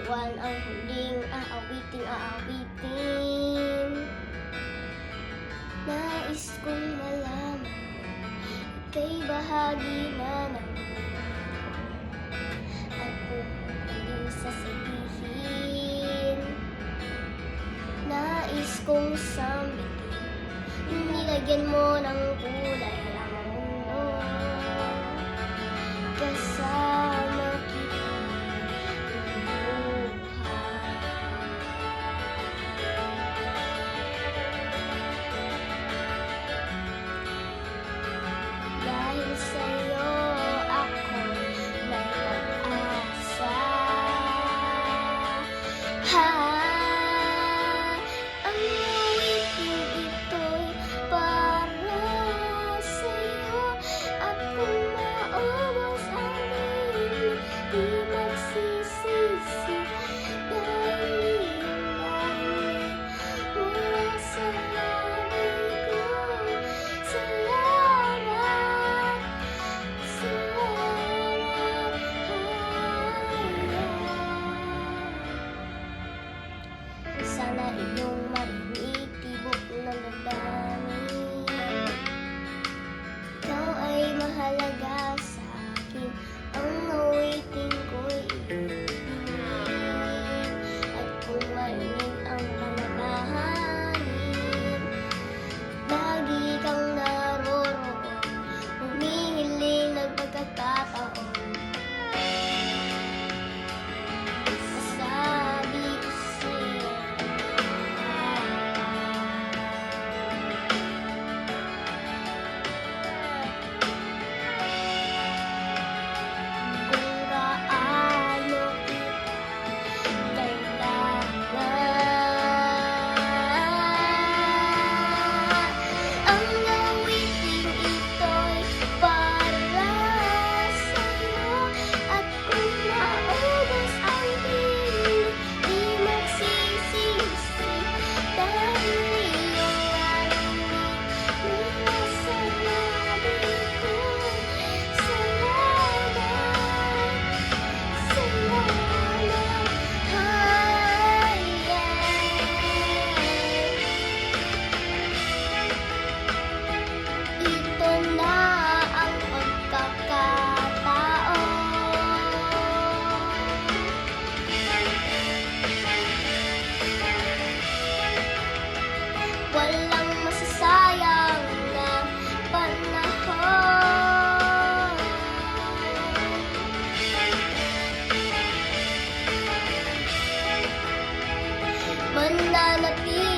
Buwan ang huling aawiting. Nais kong malaman, ika'y bahagi na ng at kung hindi sasabihin. Nais kong sambitin, nilagyan mo ng kulay ang mundo. Kasama kita ng buhay. Dahil sa'yo ako may pag-asa. Ang awiting ito'y para sa'yo. At kung maubos ang dilim, di magsisisi. Dahil iyong narinig mula sa labi ko. Salamat, salamat, sana iyong marinig, tibok na nadamig. Ikaw ay mahalaga sa akin, ang awiting ko'y ibigin. At kung marinig ang pananahangin, lagi kang naroroon, humihiling ng pagkakataon. Masabi ko sa'yo, kung gaano kita kailangan. Ang awiting ito'y para sa'yo. At kung maubos ang dilim, di magsisisi. Dahil iyong narinig mula sa labi ko. Salamat, salamat, ito na ang pagkakataon. Walang masasayang na panahon. Mananatili